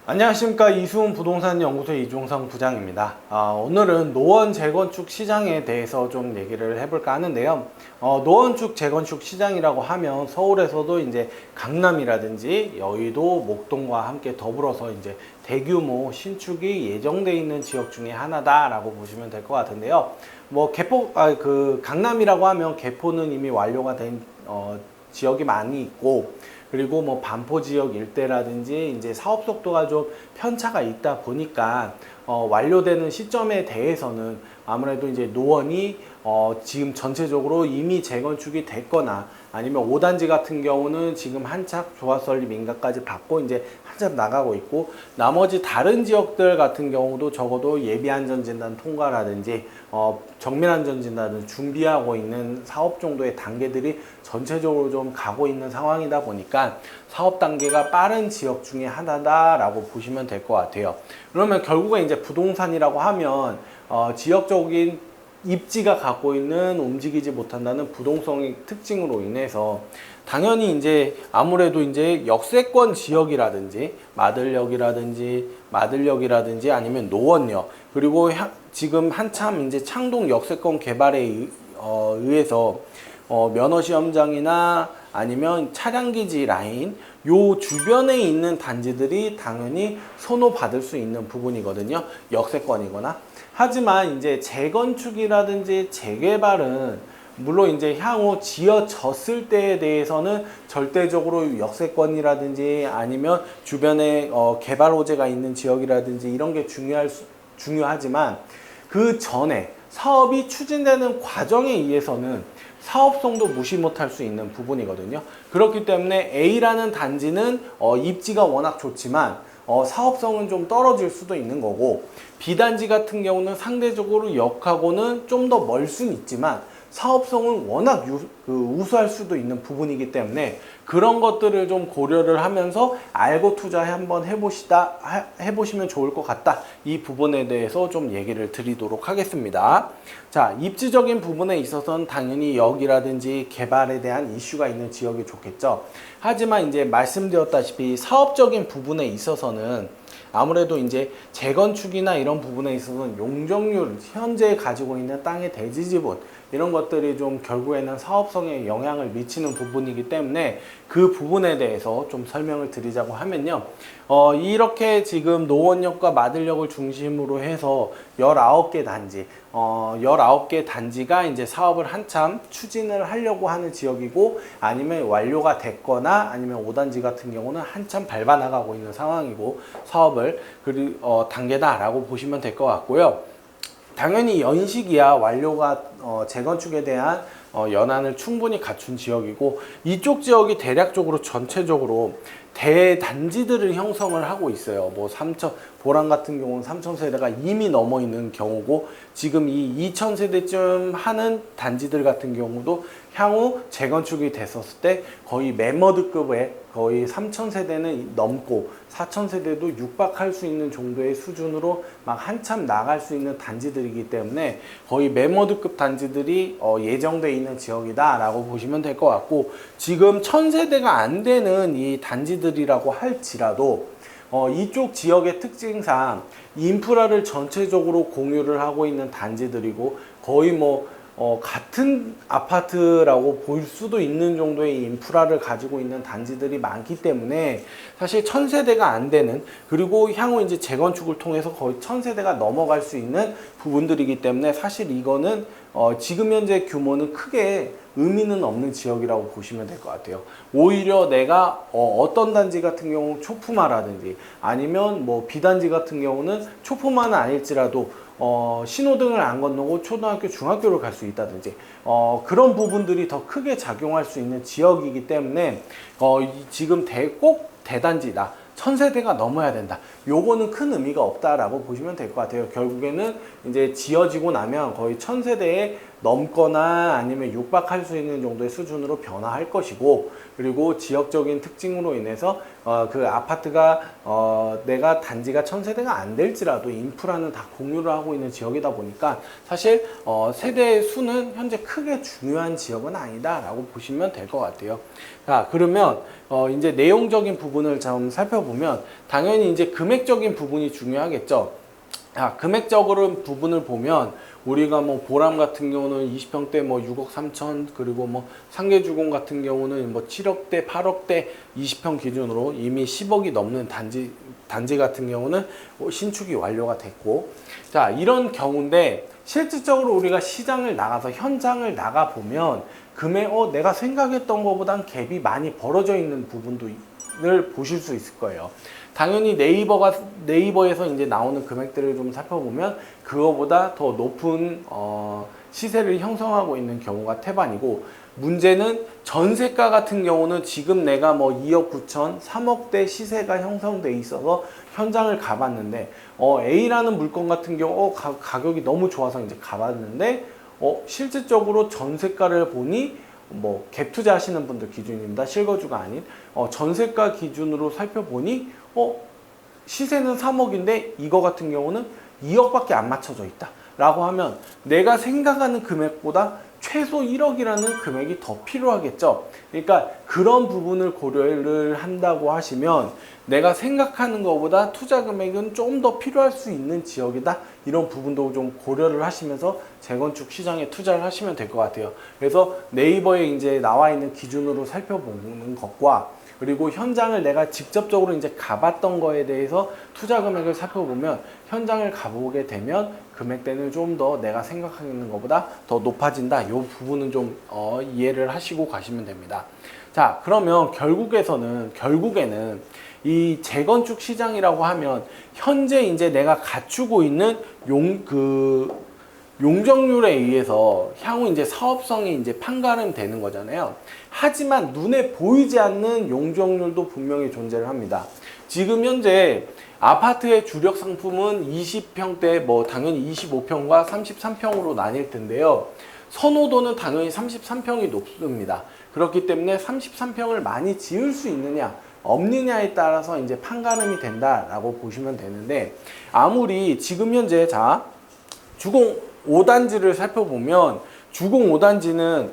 안녕하십니까. 이수훈 부동산 연구소 이종성 부장입니다. 오늘은 노원 재건축 시장에 대해서 좀 얘기를 해볼까 하는데요. 노원축 재건축 시장이라고 하면 서울에서도 이제 강남이라든지 여의도, 목동과 함께 더불어서 이제 대규모 신축이 예정돼 있는 지역 중에 하나다라고 보시면 될 것 같은데요. 뭐 강남이라고 하면 개포는 이미 완료가 된 지역이 많이 있고, 그리고 뭐 반포 지역 일대라든지 이제 사업 속도가 좀 편차가 있다 보니까 완료되는 시점에 대해서는 아무래도 이제 노원이 지금 전체적으로 이미 재건축이 됐거나 아니면 5단지 같은 경우는 지금 한참 조합설립 인가까지 받고 이제 한참 나가고 있고, 나머지 다른 지역들 같은 경우도 적어도 예비안전진단 통과라든지 정밀안전진단을 준비하고 있는 사업 정도의 단계들이 전체적으로 좀 가고 있는 상황이다 보니까 사업 단계가 빠른 지역 중에 하나다라고 보시면 될 것 같아요. 그러면 결국에 이제 부동산이라고 하면 지역적인 입지가 갖고 있는 움직이지 못한다는 부동성의 특징으로 인해서 당연히 이제 아무래도 이제 역세권 지역이라든지 마들역이라든지 아니면 노원역, 그리고 지금 한참 이제 창동 역세권 개발에 의해서 면허시험장이나 아니면 차량기지 라인 요 주변에 있는 단지들이 당연히 선호받을 수 있는 부분이거든요. 역세권이거나. 하지만 이제 재건축이라든지 재개발은 물론 이제 향후 지어졌을 때에 대해서는 절대적으로 역세권이라든지 아니면 주변에 개발 호재가 있는 지역이라든지 이런 게 중요하지만 그 전에 사업이 추진되는 과정에 의해서는 사업성도 무시 못할 수 있는 부분이거든요. 그렇기 때문에 A라는 단지는 입지가 워낙 좋지만 사업성은 좀 떨어질 수도 있는 거고, B단지 같은 경우는 상대적으로 역하고는 좀 더 멀 수는 있지만 사업성은 워낙 우수할 수도 있는 부분이기 때문에 그런 것들을 좀 고려를 하면서 알고 투자 한번 해보시면 좋을 것 같다. 이 부분에 대해서 좀 얘기를 드리도록 하겠습니다. 자, 입지적인 부분에 있어서는 당연히 역이라든지 개발에 대한 이슈가 있는 지역이 좋겠죠. 하지만 이제 말씀드렸다시피 사업적인 부분에 있어서는 아무래도 이제 재건축이나 이런 부분에 있어서는 용적률, 현재 가지고 있는 땅의 대지 지분 이런 것들이 좀 결국에는 사업성에 영향을 미치는 부분이기 때문에 그 부분에 대해서 좀 설명을 드리자고 하면요. 이렇게 지금 노원역과 마들역을 중심으로 해서 19개 단지, 19개 단지가 이제 사업을 한참 추진을 하려고 하는 지역이고, 아니면 완료가 됐거나 아니면 5단지 같은 경우는 한참 밟아 나가고 있는 상황이고 사업을 단계다라고 보시면 될 것 같고요. 당연히 연식이야 완료가 재건축에 대한 연한을 충분히 갖춘 지역이고, 이쪽 지역이 대략적으로 전체적으로 대단지들을 형성을 하고 있어요. 뭐 보랑 같은 경우는 3,000세대가 이미 넘어 있는 경우고, 지금 이 2,000세대쯤 하는 단지들 같은 경우도 향후 재건축이 됐었을 때 거의 매머드급의 거의 3,000세대는 넘고 4,000세대도 육박할 수 있는 정도의 수준으로 막 한참 나갈 수 있는 단지들이기 때문에 거의 매머드급 단지들이 예정돼 있는 지역이다 라고 보시면 될 것 같고, 지금 1,000세대가 안 되는 이 단지들이라고 할지라도 이쪽 지역의 특징상 인프라를 전체적으로 공유를 하고 있는 단지들이고, 거의 같은 아파트라고 볼 수도 있는 정도의 인프라를 가지고 있는 단지들이 많기 때문에 사실 1,000세대가 안 되는, 그리고 향후 이제 재건축을 통해서 거의 1,000세대가 넘어갈 수 있는 부분들이기 때문에 사실 이거는 지금 현재 규모는 크게 의미는 없는 지역이라고 보시면 될 것 같아요. 오히려 내가 어떤 단지 같은 경우 초품화라든지 아니면 뭐 B단지 같은 경우는 초품화는 아닐지라도 신호등을 안 건너고 초등학교, 중학교를 갈 수 있다든지 그런 부분들이 더 크게 작용할 수 있는 지역이기 때문에 지금 꼭 대단지다, 1,000세대가 넘어야 된다, 요거는 큰 의미가 없다라고 보시면 될 것 같아요. 결국에는 이제 지어지고 나면 거의 1,000세대의 넘거나 아니면 육박할 수 있는 정도의 수준으로 변화할 것이고, 그리고 지역적인 특징으로 인해서 그 아파트가 내가 단지가 1000세대가 안 될지라도 인프라는 다 공유를 하고 있는 지역이다 보니까 사실 세대 수는 현재 크게 중요한 지역은 아니다라고 보시면 될 것 같아요. 자, 그러면 이제 내용적인 부분을 좀 살펴보면 당연히 이제 금액적인 부분이 중요하겠죠. 금액적으로 부분을 보면 우리가 뭐 보람 같은 경우는 20평대 뭐 6억 3천, 그리고 뭐 상계주공 같은 경우는 뭐 7억대, 8억대 20평 기준으로 이미 10억이 넘는 단지 같은 경우는 신축이 완료가 됐고, 자, 이런 경우인데 실질적으로 우리가 시장을 나가서 현장을 나가 보면 금액 내가 생각했던 것보단 갭이 많이 벌어져 있는 부분을 보실 수 있을 거예요. 당연히 네이버에서 이제 나오는 금액들을 좀 살펴보면 그거보다 더 높은 시세를 형성하고 있는 경우가 태반이고, 문제는 전세가 같은 경우는 지금 내가 뭐 2억 9천, 3억대 시세가 형성돼 있어서 현장을 가봤는데 A라는 물건 같은 경우 가격이 너무 좋아서 이제 가봤는데 실질적으로 전세가를 보니 뭐 갭 투자 하시는 분들 기준입니다. 실거주가 아닌 전세가 기준으로 살펴보니 시세는 3억인데 이거 같은 경우는 2억밖에 안 맞춰져 있다 라고 하면 내가 생각하는 금액보다 최소 1억이라는 금액이 더 필요하겠죠. 그러니까 그런 부분을 고려를 한다고 하시면 내가 생각하는 것보다 투자 금액은 좀 더 필요할 수 있는 지역이다, 이런 부분도 좀 고려를 하시면서 재건축 시장에 투자를 하시면 될 것 같아요. 그래서 네이버에 이제 나와 있는 기준으로 살펴보는 것과 그리고 현장을 내가 직접적으로 이제 가봤던 거에 대해서 투자 금액을 살펴보면 현장을 가보게 되면 금액대는 좀 더 내가 생각하는 것보다 더 높아진다. 이 부분은 좀 이해를 하시고 가시면 됩니다. 자, 그러면 결국에는 이 재건축 시장이라고 하면 현재 이제 내가 갖추고 있는 용적률에 의해서 향후 이제 사업성이 이제 판가름 되는 거잖아요. 하지만 눈에 보이지 않는 용적률도 분명히 존재를 합니다. 지금 현재 아파트의 주력 상품은 20평대, 뭐 당연히 25평과 33평으로 나뉠 텐데요. 선호도는 당연히 33평이 높습니다. 그렇기 때문에 33평을 많이 지을 수 있느냐 없느냐에 따라서 이제 판가름이 된다라고 보시면 되는데, 아무리 지금 현재 주공 5단지를 살펴보면 주공 5단지는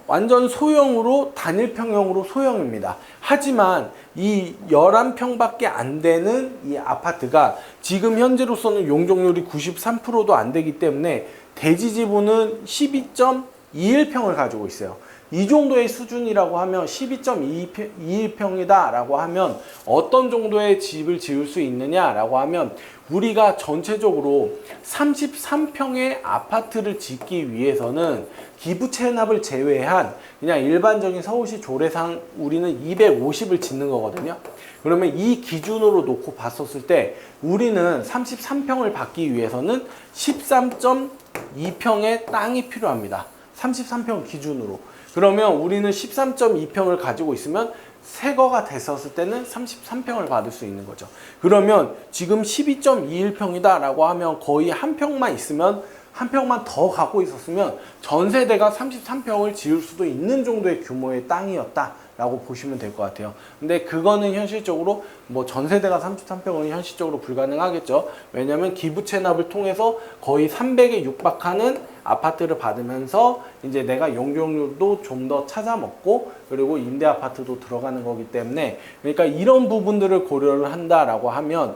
완전 소형으로 단일평형으로 소형입니다. 하지만 이 11평밖에 안 되는 이 아파트가 지금 현재로서는 용적률이 93%도 안 되기 때문에 대지 지분은 12.21평을 가지고 있어요. 이 정도의 수준이라고 하면 12.21평이다 라고 하면 어떤 정도의 집을 지을 수 있느냐 라고 하면 우리가 전체적으로 33평의 아파트를 짓기 위해서는 기부 체납을 제외한 그냥 일반적인 서울시 조례상 우리는 250을 짓는 거거든요. 그러면 이 기준으로 놓고 봤었을 때 우리는 33평을 받기 위해서는 13.2평의 땅이 필요합니다. 33평 기준으로. 그러면 우리는 13.2평을 가지고 있으면 새거가 됐었을 때는 33평을 받을 수 있는 거죠. 그러면 지금 12.21평이다 라고 하면 거의 한 평만 있으면, 한 평만 더 갖고 있었으면 전세대가 33평을 지을 수도 있는 정도의 규모의 땅이었다 라고 보시면 될 것 같아요. 근데 그거는 현실적으로 뭐 전세대가 33평은 현실적으로 불가능하겠죠. 왜냐면 기부 체납을 통해서 거의 300에 육박하는 아파트를 받으면서 이제 내가 용적률도 좀 더 찾아먹고 그리고 임대 아파트도 들어가는 거기 때문에, 그러니까 이런 부분들을 고려를 한다라고 하면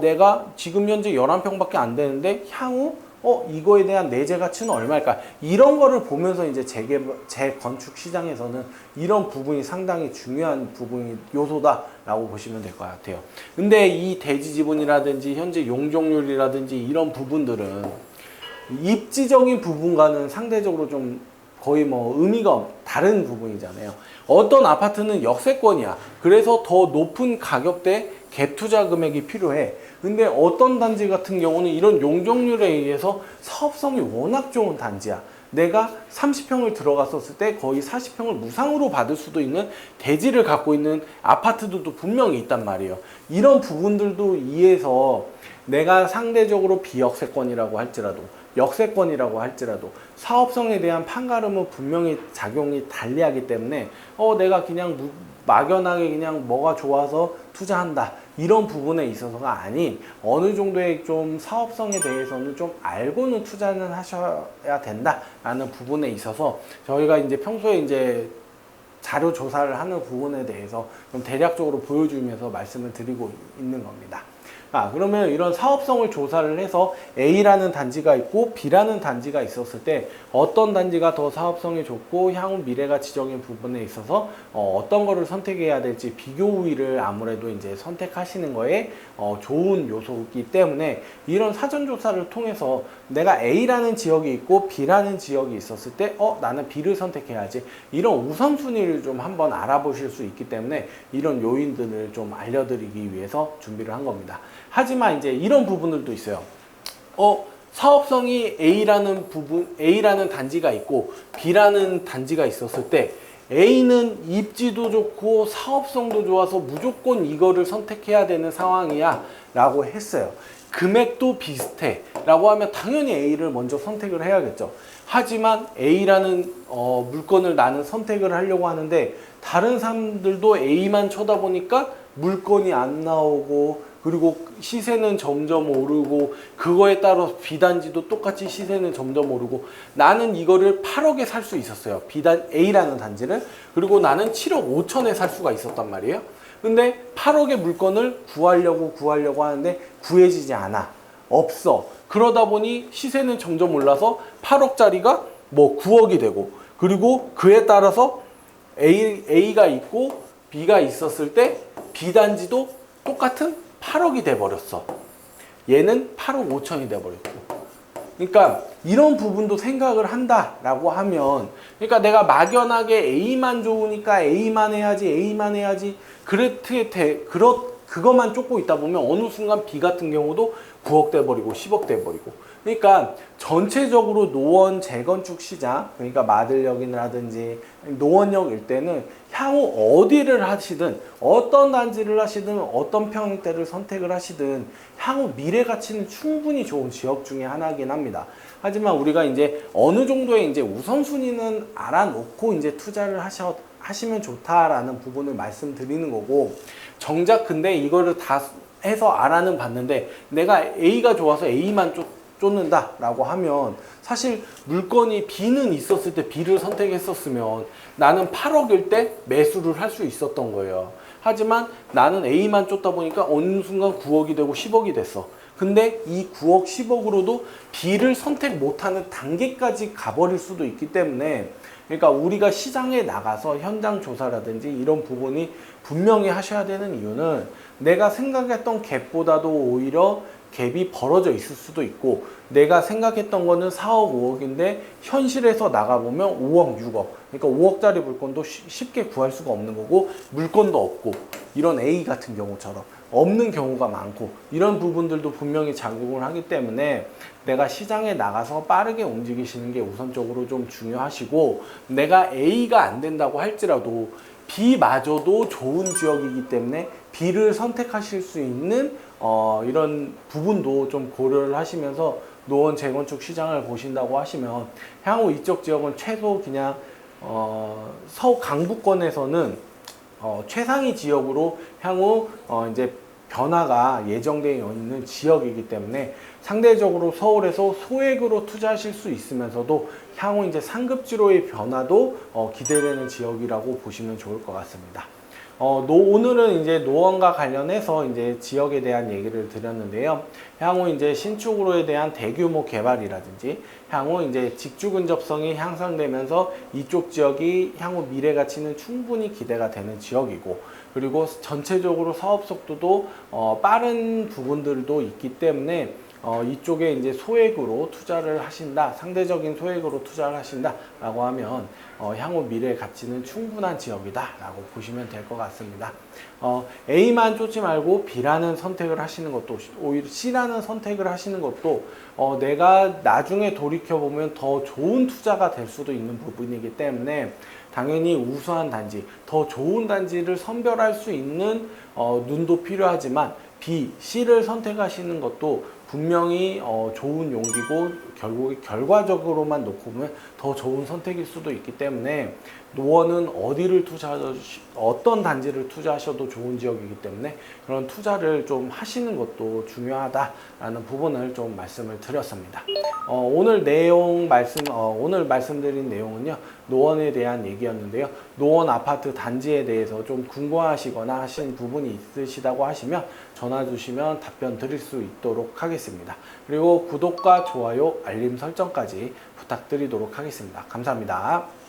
내가 지금 현재 11평밖에 안 되는데 향후 이거에 대한 내재 가치는 얼마일까? 이런 거를 보면서 이제 재건축 시장에서는 이런 부분이 상당히 중요한 요소다라고 보시면 될 것 같아요. 근데 이 대지 지분이라든지 현재 용적률이라든지 이런 부분들은 입지적인 부분과는 상대적으로 좀 거의 뭐 의미가 다른 부분이잖아요. 어떤 아파트는 역세권이야. 그래서 더 높은 가격대 갭 투자 금액이 필요해. 근데 어떤 단지 같은 경우는 이런 용적률에 의해서 사업성이 워낙 좋은 단지야. 내가 30평을 들어갔었을 때 거의 40평을 무상으로 받을 수도 있는 대지를 갖고 있는 아파트들도 분명히 있단 말이에요. 이런 부분들도 이해해서 내가 상대적으로 비역세권이라고 할지라도 역세권이라고 할지라도 사업성에 대한 판가름은 분명히 작용이 달리하기 때문에 내가 그냥 막연하게 그냥 뭐가 좋아서 투자한다 이런 부분에 있어서가 아닌 어느 정도의 좀 사업성에 대해서는 좀 알고는 투자는 하셔야 된다라는 부분에 있어서 저희가 이제 평소에 이제 자료 조사를 하는 부분에 대해서 좀 대략적으로 보여주면서 말씀을 드리고 있는 겁니다. 그러면 이런 사업성을 조사를 해서 A라는 단지가 있고 B라는 단지가 있었을 때 어떤 단지가 더 사업성이 좋고 향후 미래가치적인 부분에 있어서 어떤 거를 선택해야 될지 비교 우위를 아무래도 이제 선택하시는 거에 좋은 요소이기 때문에 이런 사전 조사를 통해서 내가 A라는 지역이 있고 B라는 지역이 있었을 때 나는 B를 선택해야지 이런 우선순위를 좀 한번 알아보실 수 있기 때문에 이런 요인들을 좀 알려드리기 위해서 준비를 한 겁니다. 하지만 이제 이런 부분들도 있어요. 사업성이 A라는 단지가 있고 B라는 단지가 있었을 때 A는 입지도 좋고 사업성도 좋아서 무조건 이거를 선택해야 되는 상황이야 라고 했어요. 금액도 비슷해 라고 하면 당연히 A를 먼저 선택을 해야겠죠. 하지만 A라는 물건을 나는 선택을 하려고 하는데 다른 사람들도 A만 쳐다보니까 물건이 안 나오고 그리고 시세는 점점 오르고 그거에 따라 B단지도 똑같이 시세는 점점 오르고 나는 이거를 8억에 살 수 있었어요. A라는 단지를. 그리고 나는 7억 5천에 살 수가 있었단 말이에요. 근데 8억의 물건을 구하려고 하는데 구해지지 않아. 없어. 그러다 보니 시세는 점점 올라서 8억짜리가 뭐 9억이 되고 그리고 그에 따라서 A가 있고 B가 있었을 때 B단지도 똑같은 8억이 돼버렸어. 얘는 8억 5천이 돼버렸고. 그러니까 이런 부분도 생각을 한다라고 하면 그러니까 내가 막연하게 A만 좋으니까 A만 해야지 그것만 쫓고 있다 보면 어느 순간 B 같은 경우도 9억 돼버리고 10억 돼버리고 그러니까 전체적으로 노원 재건축 시장 그러니까 마들역이라든지 노원역 일대는 향후 어디를 하시든 어떤 단지를 하시든 어떤 평형대를 선택을 하시든 향후 미래 가치는 충분히 좋은 지역 중에 하나이긴 합니다. 하지만 우리가 이제 어느 정도의 이제 우선순위는 알아놓고 이제 투자를 하시면 좋다라는 부분을 말씀드리는 거고 정작 근데 이거를 다 해서 알아는 봤는데 내가 A가 좋아서 A만 쫓는다라고 하면 사실 물건이 B는 있었을 때 B를 선택했었으면 나는 8억일 때 매수를 할 수 있었던 거예요. 하지만 나는 A만 쫓다 보니까 어느 순간 9억이 되고 10억이 됐어. 근데 이 9억, 10억으로도 B를 선택 못하는 단계까지 가버릴 수도 있기 때문에 그러니까 우리가 시장에 나가서 현장 조사라든지 이런 부분이 분명히 하셔야 되는 이유는 내가 생각했던 갭보다도 오히려 갭이 벌어져 있을 수도 있고 내가 생각했던 거는 4억 5억인데 현실에서 나가보면 5억 6억 그러니까 5억짜리 물건도 쉽게 구할 수가 없는 거고 물건도 없고 이런 A 같은 경우처럼 없는 경우가 많고 이런 부분들도 분명히 작용을 하기 때문에 내가 시장에 나가서 빠르게 움직이시는 게 우선적으로 좀 중요하시고 내가 A가 안 된다고 할지라도 B마저도 좋은 지역이기 때문에 B를 선택하실 수 있는 이런 부분도 좀 고려를 하시면서 노원 재건축 시장을 보신다고 하시면 향후 이쪽 지역은 최소 그냥 강북권에서는 최상위 지역으로 향후 이제 변화가 예정되어 있는 지역이기 때문에 상대적으로 서울에서 소액으로 투자하실 수 있으면서도 향후 이제 상급지로의 변화도 기대되는 지역이라고 보시면 좋을 것 같습니다. 오늘은 이제 노원과 관련해서 이제 지역에 대한 얘기를 드렸는데요. 향후 이제 신축으로에 대한 대규모 개발이라든지 향후 이제 직주 근접성이 향상되면서 이쪽 지역이 향후 미래 가치는 충분히 기대가 되는 지역이고 그리고 전체적으로 사업 속도도 빠른 부분들도 있기 때문에 이쪽에 이제 소액으로 투자를 하신다, 상대적인 소액으로 투자를 하신다라고 하면 향후 미래 가치는 충분한 지역이다라고 보시면 될 것 같습니다. A만 쫓지 말고 B라는 선택을 하시는 것도 오히려 C라는 선택을 하시는 것도 내가 나중에 돌이켜 보면 더 좋은 투자가 될 수도 있는 부분이기 때문에 당연히 우수한 단지, 더 좋은 단지를 선별할 수 있는 눈도 필요하지만 B, C를 선택하시는 것도 분명히 좋은 용기고 결국에 결과적으로만 놓고 보면 더 좋은 선택일 수도 있기 때문에 노원은 어떤 단지를 투자하셔도 좋은 지역이기 때문에 그런 투자를 좀 하시는 것도 중요하다라는 부분을 좀 말씀을 드렸습니다. 오늘 오늘 말씀드린 내용은요, 노원에 대한 얘기였는데요. 노원 아파트 단지에 대해서 좀 궁금하시거나 하신 부분이 있으시다고 하시면 전화 주시면 답변 드릴 수 있도록 하겠습니다. 그리고 구독과 좋아요, 알림 설정까지 부탁드리도록 하겠습니다. 감사합니다.